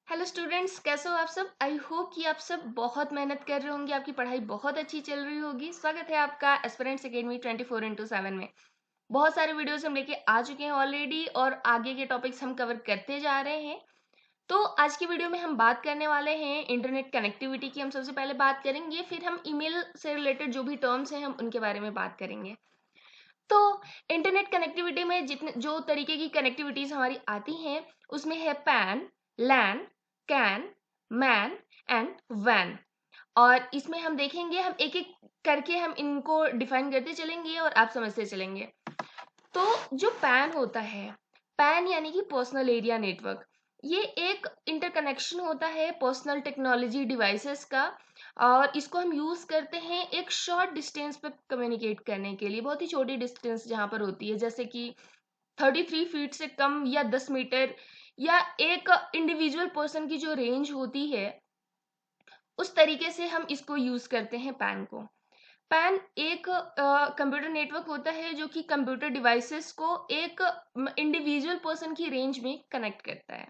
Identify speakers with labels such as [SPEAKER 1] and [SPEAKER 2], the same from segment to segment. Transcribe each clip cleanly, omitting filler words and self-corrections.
[SPEAKER 1] Hello students, कैसे हो आप सब। आई होप कि आप सब बहुत मेहनत कर रहे होंगे, आपकी पढ़ाई बहुत अच्छी चल रही होगी। स्वागत है आपका एस्पिरेंट्स एकेडमी 24x7 में। बहुत सारे वीडियोस हम लेके आ चुके हैं ऑलरेडी और आगे के टॉपिक्स हम कवर करते जा रहे हैं। तो आज की वीडियो में हम बात करने वाले हैं इंटरनेट कनेक्टिविटी की। हम सबसे पहले बात करेंगे, फिर हम ईमेल से रिलेटेड जो भी टर्म्स हैं हम उनके बारे में बात करेंगे। तो इंटरनेट कनेक्टिविटी में जितने जो तरीके की कनेक्टिविटीज हमारी आती हैं उसमें है pan, lan, can, man and van. और इसमें हम देखेंगे, हम एक एक करके हम इनको डिफाइन करते चलेंगे और आप समझते चलेंगे। तो जो पैन होता है, पैन यानी कि पर्सनल एरिया नेटवर्क, ये एक इंटरकनेक्शन होता है पर्सनल टेक्नोलॉजी डिवाइसेस का। और इसको हम यूज करते हैं एक शॉर्ट डिस्टेंस पे कम्युनिकेट करने के लिए, बहुत ही छोटी डिस्टेंस जहां पर होती है, जैसे कि 33 फीट से कम या 10 मीटर, या एक इंडिविजुअल पर्सन की जो रेंज होती है उस तरीके से हम इसको यूज करते हैं पैन को। पैन एक कंप्यूटर नेटवर्क होता है जो कि कंप्यूटर डिवाइसेस को एक इंडिविजुअल पर्सन की रेंज में कनेक्ट करता है।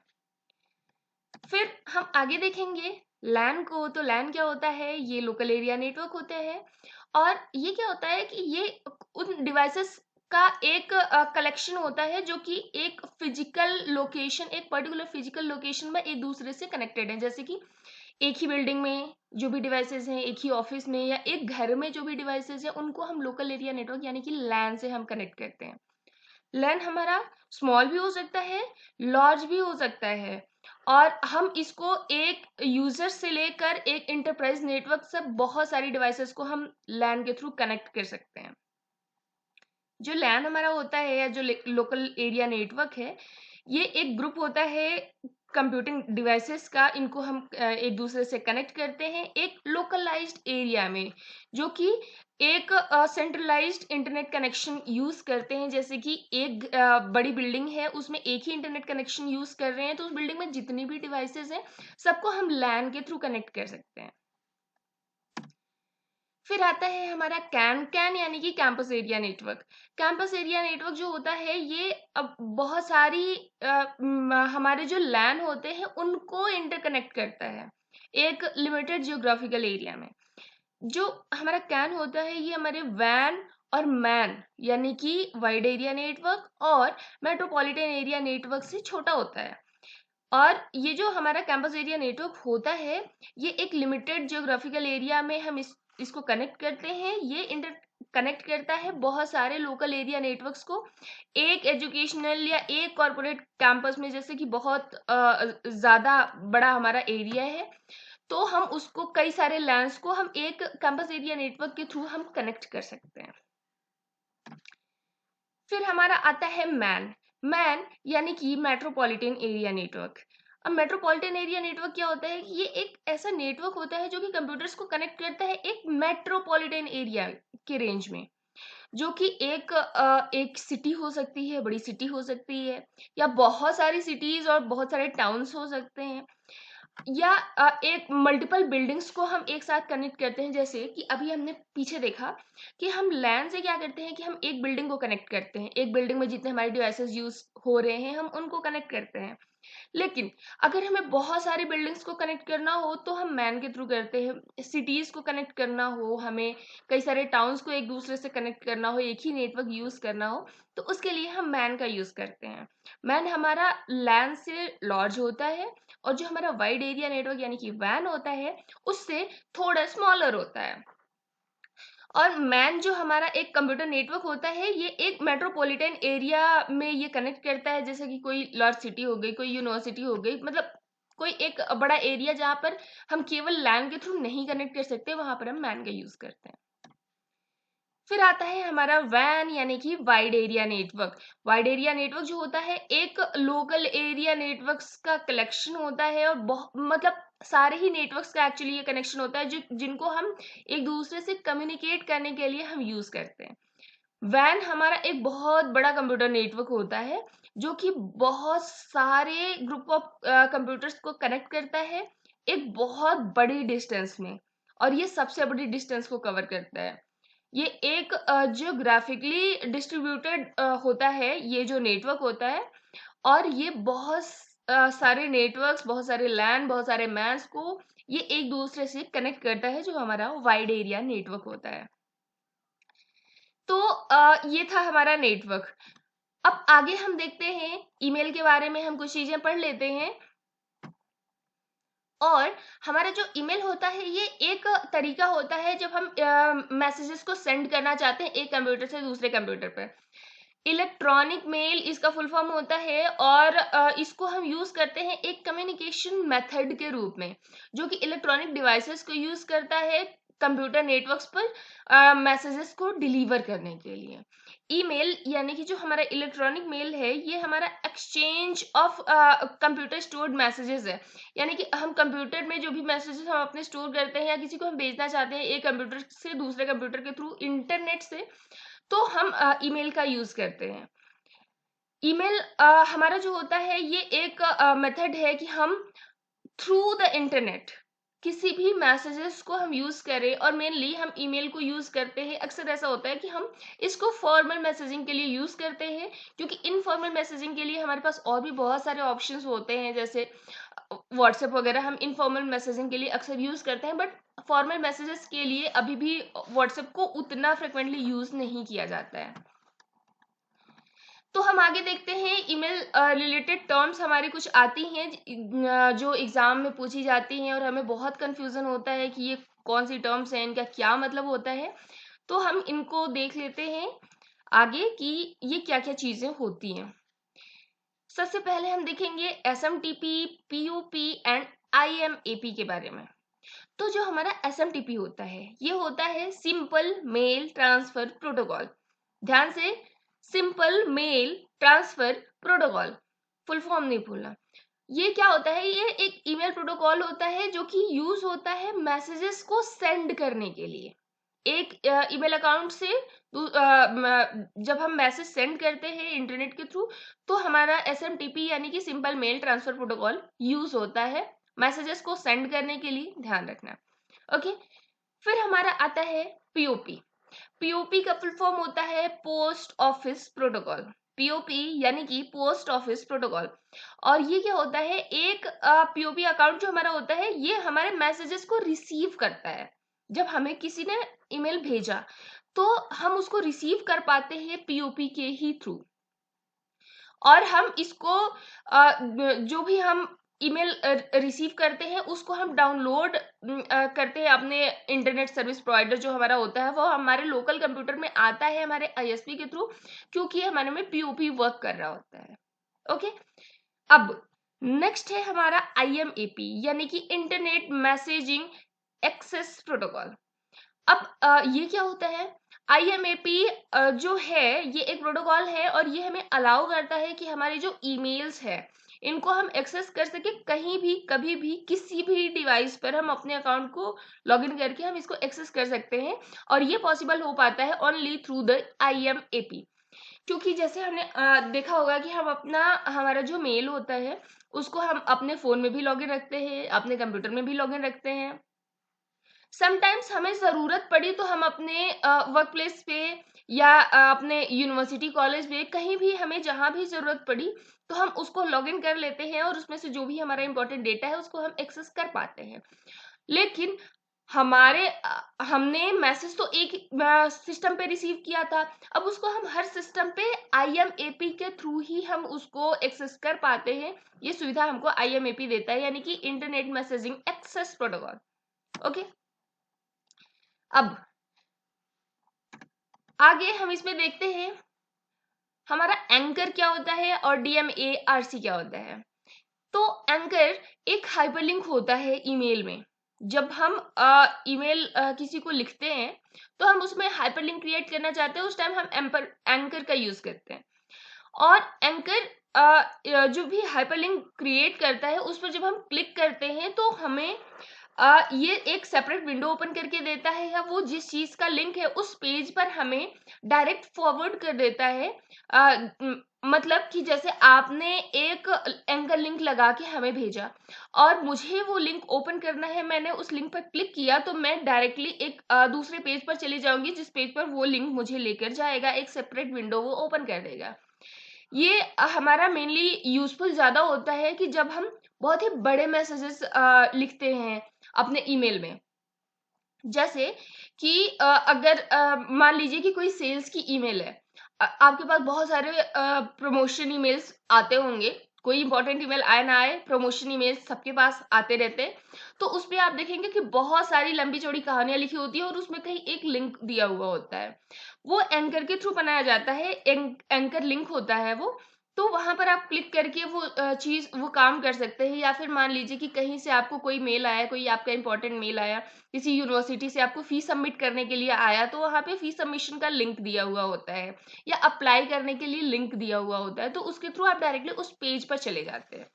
[SPEAKER 1] फिर हम आगे देखेंगे लैन को। तो लैन क्या होता है, ये लोकल एरिया नेटवर्क होता है। और ये क्या होता है कि ये उन डिवाइसेस का एक कलेक्शन होता है जो कि एक फिजिकल लोकेशन, एक पर्टिकुलर फिजिकल लोकेशन में एक दूसरे से कनेक्टेड है। जैसे कि एक ही बिल्डिंग में जो भी डिवाइसेस हैं, एक ही ऑफिस में या एक घर में जो भी डिवाइसेस हैं, उनको हम लोकल एरिया नेटवर्क यानी कि लैन से हम कनेक्ट करते हैं। लैन हमारा स्मॉल भी हो सकता है, लार्ज भी हो सकता है। और हम इसको एक यूजर से लेकर एक इंटरप्राइज नेटवर्क से बहुत सारी डिवाइसेस को हम लैन के थ्रू कनेक्ट कर सकते हैं। जो लैन हमारा होता है या जो लोकल एरिया नेटवर्क है, ये एक ग्रुप होता है कंप्यूटिंग डिवाइसेस का। इनको हम एक दूसरे से कनेक्ट करते हैं एक लोकलाइज्ड एरिया में, जो कि एक सेंट्रलाइज्ड इंटरनेट कनेक्शन यूज करते हैं। जैसे कि एक बड़ी बिल्डिंग है, उसमें एक ही इंटरनेट कनेक्शन यूज कर रहे हैं, तो उस बिल्डिंग में जितनी भी डिवाइसेस हैं सबको हम लैन के थ्रू कनेक्ट कर सकते हैं। फिर आता है हमारा कैन। कैन यानी कि campus area network. Campus area network जो होता है, ये अब बहुत सारी हमारे जो लैन होते हैं उनको इंटरकनेक्ट करता है एक लिमिटेड जियोग्राफिकल एरिया में। जो हमारा कैन होता है, ये हमारे वैन और मैन यानी कि वाइड एरिया नेटवर्क और मेट्रोपॉलिटन एरिया नेटवर्क से छोटा होता है। और ये जो हमारा कैंपस एरिया नेटवर्क होता है, ये एक लिमिटेड जियोग्राफिकल एरिया में हम इसको कनेक्ट करते हैं। ये इंटर कनेक्ट करता है बहुत सारे लोकल एरिया नेटवर्क्स को एक एजुकेशनल या एक कॉर्पोरेट कैंपस में। जैसे कि बहुत ज्यादा बड़ा हमारा एरिया है, तो हम उसको कई सारे लैंड्स को हम एक कैंपस एरिया नेटवर्क के थ्रू हम कनेक्ट कर सकते हैं। फिर हमारा आता है मैन। मैन यानी कि मेट्रोपॉलिटन एरिया नेटवर्क। अब मेट्रोपॉलिटन एरिया नेटवर्क क्या होता है, ये एक ऐसा नेटवर्क होता है जो कि कंप्यूटर्स को कनेक्ट करता है एक मेट्रोपॉलिटन एरिया के रेंज में, जो कि एक सिटी हो सकती है, बड़ी सिटी हो सकती है, या बहुत सारी सिटीज और बहुत सारे टाउन्स हो सकते हैं, या एक मल्टीपल बिल्डिंग्स को हम एक साथ कनेक्ट करते हैं। जैसे कि अभी हमने पीछे देखा कि हम लैन से क्या करते हैं कि हम एक बिल्डिंग को कनेक्ट करते हैं, एक बिल्डिंग में जितने हमारे डिवाइसेस यूज हो रहे हैं हम उनको कनेक्ट करते हैं। लेकिन अगर हमें बहुत सारी बिल्डिंग्स को कनेक्ट करना हो तो हम मैन के थ्रू करते हैं। सिटीज को कनेक्ट करना हो, हमें कई सारे टाउन्स को एक दूसरे से कनेक्ट करना हो, एक ही नेटवर्क यूज करना हो, तो उसके लिए हम मैन का यूज करते हैं। मैन हमारा लैन से लार्ज होता है और जो हमारा वाइड एरिया नेटवर्क यानी कि वैन होता है उससे थोड़ा स्मॉलर होता है। और मैन जो हमारा एक कंप्यूटर नेटवर्क होता है, ये एक मेट्रोपॉलिटन एरिया में ये कनेक्ट करता है। जैसे कि कोई लार्ज सिटी हो गई, कोई यूनिवर्सिटी हो गई, मतलब कोई एक बड़ा एरिया जहाँ पर हम केवल लैन के थ्रू नहीं कनेक्ट कर सकते, वहां पर हम मैन का यूज करते हैं। फिर आता है हमारा वैन यानी कि wide area network. Wide area network जो होता है एक लोकल एरिया नेटवर्क्स का कलेक्शन होता है, और मतलब सारे ही नेटवर्क्स का एक्चुअली ये कनेक्शन होता है जो जिनको हम एक दूसरे से कम्युनिकेट करने के लिए हम यूज करते हैं। वैन हमारा एक बहुत बड़ा कंप्यूटर नेटवर्क होता है जो कि बहुत सारे ग्रुप ऑफ कंप्यूटर्स को कनेक्ट करता है एक बहुत बड़ी डिस्टेंस में, और ये सबसे बड़ी डिस्टेंस को कवर करता है। ये एक जियोग्राफिकली डिस्ट्रीब्यूटेड होता है ये जो नेटवर्क होता है, और ये बहुत सारे नेटवर्क्स, बहुत सारे लैन, बहुत सारे मैन्स को ये एक दूसरे से कनेक्ट करता है, जो हमारा वाइड एरिया नेटवर्क होता है। तो ये था हमारा नेटवर्क। अब आगे हम देखते हैं ईमेल के बारे में, हम कुछ चीजें पढ़ लेते हैं। और हमारा जो ईमेल होता है ये एक तरीका होता है जब हम मैसेजेस को सेंड करना चाहते हैं एक कंप्यूटर से दूसरे कंप्यूटर पर। इलेक्ट्रॉनिक मेल इसका फुल फॉर्म होता है, और इसको हम यूज करते हैं एक कम्युनिकेशन मेथड के रूप में, जो कि इलेक्ट्रॉनिक डिवाइसेस को यूज करता है कंप्यूटर नेटवर्क्स पर मैसेजेस को डिलीवर करने के लिए। ईमेल यानी कि जो हमारा इलेक्ट्रॉनिक मेल है, ये हमारा exchange of computer stored messages है। यानी कि हम कंप्यूटर में जो भी मैसेजेस हम अपने स्टोर करते हैं या किसी को हम भेजना चाहते हैं एक कंप्यूटर से दूसरे कंप्यूटर के थ्रू इंटरनेट से, तो हम ईमेल का यूज करते हैं। ईमेल हमारा जो होता है ये एक मेथड है कि हम थ्रू द इंटरनेट किसी भी मैसेजेस को हम यूज करें, और मेनली हम ईमेल को यूज करते हैं। अक्सर ऐसा होता है कि हम इसको फॉर्मल मैसेजिंग के लिए यूज करते हैं, क्योंकि इनफॉर्मल मैसेजिंग के लिए हमारे पास और भी बहुत सारे ऑप्शंस होते हैं, जैसे व्हाट्सएप वगैरह हम इनफॉर्मल मैसेजिंग के लिए अक्सर यूज करते हैं, बट फॉर्मल मैसेजेस के लिए अभी भी व्हाट्सएप को उतना फ्रिक्वेंटली यूज नहीं किया जाता है। तो हम आगे देखते हैं ईमेल रिलेटेड टर्म्स हमारी कुछ आती हैं जो एग्जाम में पूछी जाती हैं, और हमें बहुत कंफ्यूजन होता है कि ये कौन सी टर्म्स हैं, इनका क्या मतलब होता है। तो हम इनको देख लेते हैं आगे कि ये क्या क्या चीजें होती हैं। सबसे पहले हम देखेंगे SMTP, POP एंड IMAP के बारे में। तो जो हमारा SMTP होता है ये होता है सिंपल मेल ट्रांसफर प्रोटोकॉल। ध्यान से, simple mail transfer protocol, full form नहीं भूलना। ये क्या होता है, ये एक ईमेल प्रोटोकॉल होता है जो कि यूज होता है मैसेजेस को सेंड करने के लिए। एक ईमेल अकाउंट से जब हम मैसेज सेंड करते हैं इंटरनेट के थ्रू, तो हमारा SMTP यानी कि simple mail transfer protocol use होता है मैसेजेस को सेंड करने के लिए, ध्यान रखना। ओके, फिर हमारा आता है POP। POP का फुल फॉर्म होता है पोस्ट ऑफिस प्रोटोकॉल। POP यानी कि पोस्ट ऑफिस प्रोटोकॉल। और ये क्या होता है, एक POP अकाउंट जो हमारा होता है ये हमारे मैसेजेस को रिसीव करता है। जब हमें किसी ने ईमेल भेजा तो हम उसको रिसीव कर पाते हैं POP के ही थ्रू, और हम इसको जो भी हम ईमेल रिसीव करते हैं उसको हम डाउनलोड करते हैं अपने इंटरनेट सर्विस प्रोवाइडर जो हमारा होता है, वो हमारे लोकल कंप्यूटर में आता है हमारे ISP के थ्रू, क्योंकि हमारे में POP वर्क कर रहा होता है। ओके, अब नेक्स्ट है हमारा IMAP यानी कि इंटरनेट मैसेजिंग एक्सेस प्रोटोकॉल। अब ये क्या होता है, IMAP जो है ये एक प्रोटोकॉल है, और ये हमें अलाउ करता है कि हमारे जो ईमेल्स है इनको हम एक्सेस कर सके कहीं भी, कभी भी, किसी भी डिवाइस पर हम अपने अकाउंट को लॉगिन करके हम इसको एक्सेस कर सकते हैं। और ये पॉसिबल हो पाता है ओनली थ्रू द IMAP, क्योंकि जैसे हमने देखा होगा कि हम अपना हमारा जो मेल होता है उसको हम अपने फोन में भी लॉगिन रखते हैं, अपने कंप्यूटर में भी लॉगिन रखते हैं। समटाइम्स हमें ज़रूरत पड़ी तो हम अपने वर्क प्लेस पे या अपने यूनिवर्सिटी कॉलेज में कहीं भी हमें जहाँ भी ज़रूरत पड़ी तो हम उसको लॉगिन कर लेते हैं, और उसमें से जो भी हमारा इंपॉर्टेंट डेटा है उसको हम एक्सेस कर पाते हैं। लेकिन हमने मैसेज तो एक सिस्टम पे रिसीव किया था, अब उसको हम हर सिस्टम पे IMAP के थ्रू ही हम उसको एक्सेस कर पाते हैं। ये सुविधा हमको IMAP देता है, यानी कि internet messaging access protocol. Okay, अब आगे हम इसमें देखते हैं हमारा एंकर क्या होता है और DMARC क्या होता है। तो एंकर एक हाइपरलिंक होता है ईमेल में। जब हम ईमेल किसी को लिखते हैं तो हम उसमें हाइपरलिंक क्रिएट करना चाहते हैं, उस टाइम हम एंकर का यूज करते हैं। और एंकर जो भी हाइपरलिंक क्रिएट करता है उस पर जब हम क्लिक करते हैं तो हमें ये एक सेपरेट विंडो ओपन करके देता है, या वो जिस चीज का लिंक है उस पेज पर हमें डायरेक्ट फॉरवर्ड कर देता है। मतलब कि जैसे आपने एक एंकर लिंक लगा के हमें भेजा और मुझे वो लिंक ओपन करना है, मैंने उस लिंक पर क्लिक किया तो मैं डायरेक्टली एक दूसरे पेज पर चली जाऊंगी जिस पेज पर वो लिंक मुझे लेकर जाएगा, एक सेपरेट विंडो वो ओपन कर देगा। ये हमारा मेनली यूजफुल ज़्यादा होता है कि जब हम बहुत ही बड़े मैसेजेस लिखते हैं अपने ईमेल में। जैसे कि अगर मान लीजिए कि कोई सेल्स की ईमेल है, आपके पास बहुत सारे प्रमोशन ईमेल्स आते होंगे, कोई इंपॉर्टेंट ईमेल आए ना आए, प्रमोशन ईमेल्स सबके पास आते रहते हैं। तो उस पे आप देखेंगे कि बहुत सारी लंबी चौड़ी कहानियां लिखी होती है और उसमें कहीं एक लिंक दिया हुआ होता है। वो एंकर के थ्रू बनाया जाता है, एंकर लिंक होता है वो। तो वहां पर आप क्लिक करके वो चीज वो काम कर सकते हैं। या फिर मान लीजिए कि कहीं से आपको कोई मेल आया, कोई आपका इंपॉर्टेंट मेल आया, किसी यूनिवर्सिटी से आपको फीस सबमिट करने के लिए आया, तो वहां पे फीस सबमिशन का लिंक दिया हुआ होता है या अप्लाई करने के लिए लिंक दिया हुआ होता है। तो उसके थ्रू आप डायरेक्टली उस पेज पर चले जाते हैं।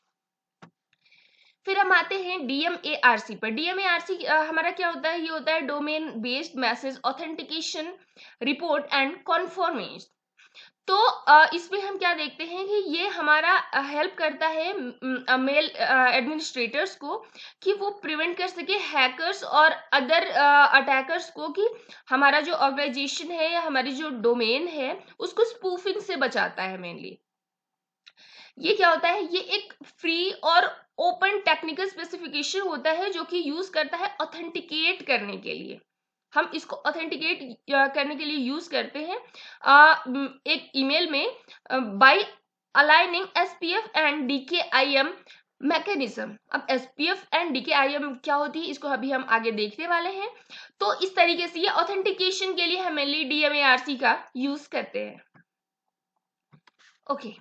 [SPEAKER 1] फिर हम आते हैं DMARC पर। DMARC हमारा क्या होता है? ये होता है domain based message authentication report and conformation. तो इसमें हम क्या देखते हैं कि ये हमारा हेल्प करता है मेल एडमिनिस्ट्रेटर्स को कि वो प्रिवेंट कर सके हैकर्स और अदर अटैकर्स को, कि हमारा जो ऑर्गेनाइजेशन है या हमारी जो डोमेन है उसको स्पूफिंग से बचाता है मेनली। ये क्या होता है? ये एक फ्री और ओपन टेक्निकल स्पेसिफिकेशन होता है जो कि यूज करता है ऑथेंटिकेट करने के लिए। हम इसको ऑथेंटिकेट करने के लिए यूज करते हैं एक ईमेल में by aligning SPF and DKIM mechanism. अब SPF एंड DKIM क्या होती है, इसको अभी हम आगे देखने वाले हैं। तो इस तरीके से ये ऑथेंटिकेशन के लिए हम मेनली DMARC का यूज करते हैं। ओके,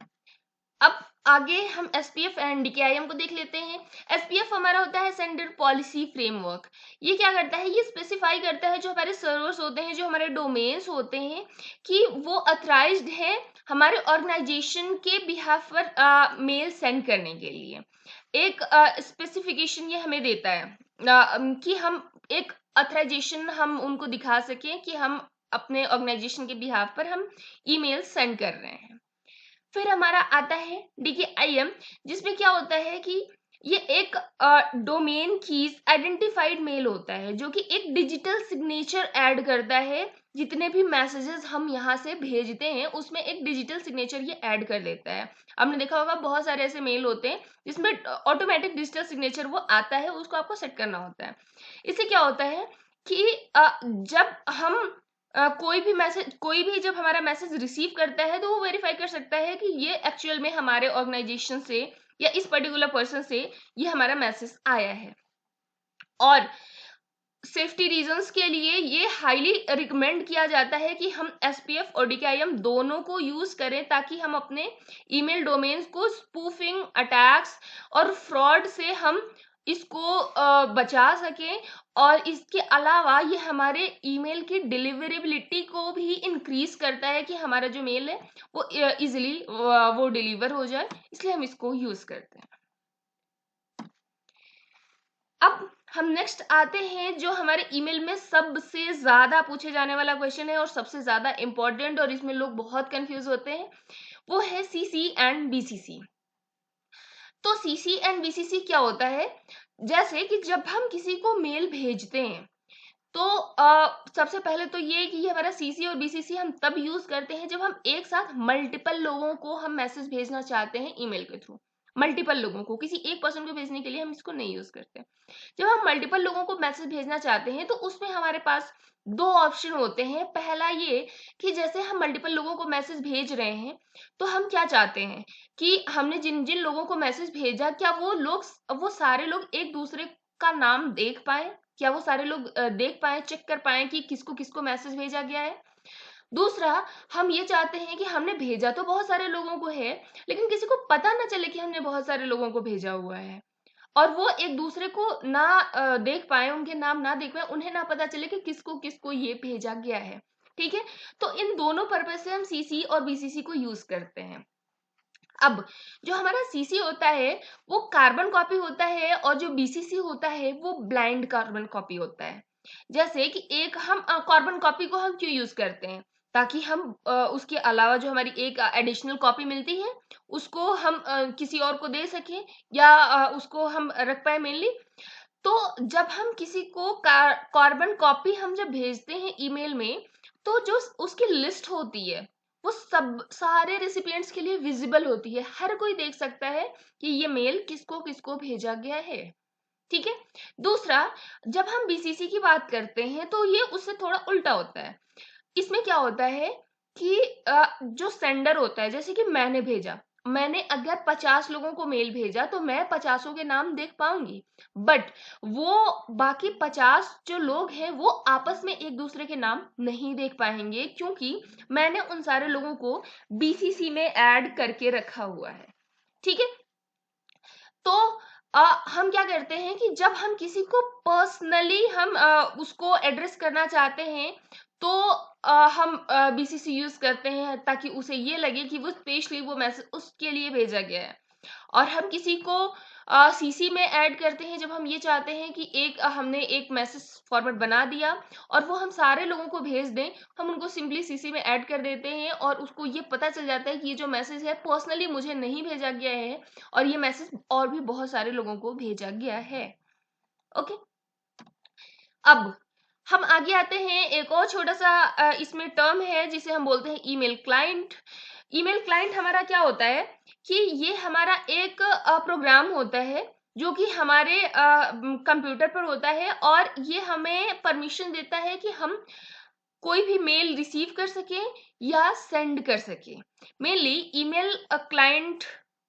[SPEAKER 1] अब आगे हम SPF एंड DKIM को देख लेते हैं। SPF हमारा होता है सेंडर पॉलिसी फ्रेमवर्क। ये क्या करता है? ये स्पेसिफाई करता है जो हमारे सर्वर्स होते हैं, जो हमारे डोमेन्स होते हैं, कि वो अथराइज्ड है हमारे ऑर्गेनाइजेशन के बिहाफ पर मेल सेंड करने के लिए। एक स्पेसिफिकेशन ये हमें देता है कि हम एक अथराइजेशन हम उनको दिखा सकें कि हम अपने ऑर्गेनाइजेशन के बिहाफ पर हम ईमेल सेंड कर रहे हैं। फिर हमारा आता है DKIM, जिसमें क्या होता है कि ये एक डोमेन कीज आइडेंटिफाइड मेल होता है जो कि एक डिजिटल सिग्नेचर ऐड करता है। जितने भी मैसेजेस हम यहाँ से भेजते हैं उसमें एक डिजिटल सिग्नेचर ये ऐड कर देता है। आपने देखा होगा बहुत सारे ऐसे मेल होते हैं जिसमें ऑटोमेटिक डिजिटल सिग्नेचर वो आता है, उसको आपको सेट करना होता है। इससे क्या होता है कि जब हम कोई भी जब हमारा मैसेज रिसीव करता है तो वो वेरीफाई कर सकता है कि ये एक्चुअल में हमारे ऑर्गेनाइजेशन से या इस पर्टिकुलर पर्सन से ये हमारा मैसेज आया है। और सेफ्टी रीजंस के लिए ये हाईली रिकमेंड किया जाता है कि हम SPF और DKIM दोनों को यूज करें ताकि हम अपने ईमेल डोमेन्स को स्पूफिंग अटैक्स और फ्रॉड से हम इसको बचा सकें। और इसके अलावा ये हमारे ईमेल की डिलीवरेबिलिटी को भी इंक्रीज करता है कि हमारा जो मेल है वो इजिली वो डिलीवर हो जाए, इसलिए हम इसको यूज करते हैं। अब हम नेक्स्ट आते हैं जो हमारे ईमेल में सबसे ज्यादा पूछे जाने वाला क्वेश्चन है और सबसे ज्यादा इंपॉर्टेंट, और इसमें लोग बहुत कंफ्यूज होते हैं, वो है CC एंड BCC। तो CC एंड BCC क्या होता है? जैसे कि जब हम किसी को मेल भेजते हैं तो सबसे पहले तो ये हमारा CC और BCC हम तब यूज करते हैं जब हम एक साथ मल्टीपल लोगों को हम मैसेज भेजना चाहते हैं ईमेल के थ्रू। मल्टीपल लोगों को, किसी एक पर्सन को भेजने के लिए हम इसको नहीं यूज करते। जब हम मल्टीपल लोगों को मैसेज भेजना चाहते हैं तो उसमें हमारे पास दो ऑप्शन होते हैं। पहला ये कि जैसे हम मल्टीपल लोगों को मैसेज भेज रहे हैं तो हम क्या चाहते हैं कि हमने जिन जिन लोगों को मैसेज भेजा, क्या वो सारे लोग एक दूसरे का नाम देख पाए, क्या वो सारे लोग देख पाए, चेक कर पाए कि किसको किसको मैसेज भेजा गया है। दूसरा, हम ये चाहते हैं कि हमने भेजा तो बहुत सारे लोगों को है, लेकिन किसी को पता ना चले कि हमने बहुत सारे लोगों को भेजा हुआ है, और वो एक दूसरे को ना देख पाए, उनके नाम ना देख पाए, उन्हें ना पता चले कि किसको किसको ये भेजा गया है। ठीक है, तो इन दोनों पर्पज से हम CC और BCC को यूज करते हैं। अब जो हमारा CC होता है वो कार्बन कॉपी होता है और जो BCC होता है वो ब्लाइंड कार्बन कॉपी होता है। जैसे कि एक हम कार्बन कॉपी को हम क्यों यूज करते हैं? ताकि हम उसके अलावा जो हमारी एक एडिशनल कॉपी मिलती है उसको हम किसी और को दे सकें या उसको हम रख पाए मेनली। तो जब हम किसी को कार्बन कॉपी हम जब भेजते हैं ईमेल में, तो जो उसकी लिस्ट होती है वो सब सारे रेसिपिएंट्स के लिए विजिबल होती है, हर कोई देख सकता है कि ये मेल किसको किसको भेजा गया है। ठीक है। दूसरा, जब हम बीसीसी की बात करते हैं तो ये उससे थोड़ा उल्टा होता है। इसमें क्या होता है कि जो सेंडर होता है, जैसे कि मैंने अगर 50 लोगों को मेल भेजा तो मैं 50 के नाम देख पाऊंगी, बट वो बाकी 50 जो लोग हैं वो आपस में एक दूसरे के नाम नहीं देख पाएंगे, क्योंकि मैंने उन सारे लोगों को बीसीसी में ऐड करके रखा हुआ है। ठीक है। तो हम क्या करते हैं कि जब हम किसी को पर्सनली हम उसको एड्रेस करना चाहते हैं तो हम बीसीसी यूज करते हैं, ताकि उसे ये लगे कि वो स्पेशली वो मैसेज उसके लिए भेजा गया है। और हम किसी को सीसी में ऐड करते हैं जब हम ये चाहते हैं कि हमने एक मैसेज फॉर्मेट बना दिया और वो हम सारे लोगों को भेज दें, हम उनको सिंपली सीसी में ऐड कर देते हैं और उसको ये पता चल जाता है कि ये जो मैसेज है पर्सनली मुझे नहीं भेजा गया है और ये मैसेज और भी बहुत सारे लोगों को भेजा गया है। ओके। अब हम आगे आते हैं, एक और छोटा सा इसमें टर्म है जिसे हम बोलते हैं ईमेल क्लाइंट। ईमेल क्लाइंट हमारा क्या होता है कि ये हमारा एक प्रोग्राम होता है जो कि हमारे कंप्यूटर पर होता है और ये हमें परमिशन देता है कि हम कोई भी मेल रिसीव कर सके या सेंड कर सके। मेनली ईमेल क्लाइंट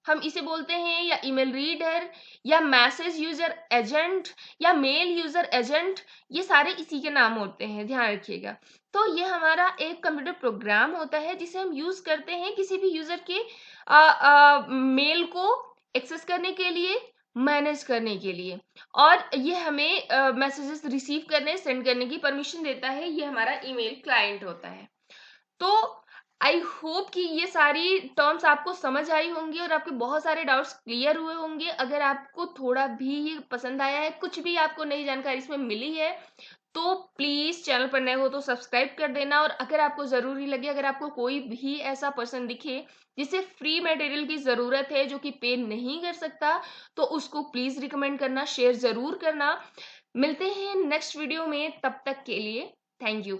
[SPEAKER 1] हम इसे बोलते हैं, या ईमेल रीडर, या मैसेज यूजर एजेंट, या मेल यूजर एजेंट, ये सारे इसी के नाम होते हैं, ध्यान रखिएगा। तो ये हमारा एक कंप्यूटर प्रोग्राम होता है जिसे हम यूज करते हैं किसी भी यूजर के मेल को एक्सेस करने के लिए, मैनेज करने के लिए, और ये हमें मैसेजेस रिसीव करने सेंड करने की परमिशन देता है। ये हमारा ईमेल क्लाइंट होता है। तो आई होप कि ये सारी टर्म्स आपको समझ आई होंगी और आपके बहुत सारे डाउट्स क्लियर हुए होंगे। अगर आपको थोड़ा भी ये पसंद आया है, कुछ भी आपको नई जानकारी इसमें मिली है, तो प्लीज चैनल पर नए हो तो सब्सक्राइब कर देना। और अगर आपको जरूरी लगे, अगर आपको कोई भी ऐसा पर्सन दिखे जिसे फ्री मटेरियल की जरूरत है, जो कि पे नहीं कर सकता, तो उसको प्लीज रिकमेंड करना, शेयर जरूर करना। मिलते हैं नेक्स्ट वीडियो में, तब तक के लिए थैंक यू।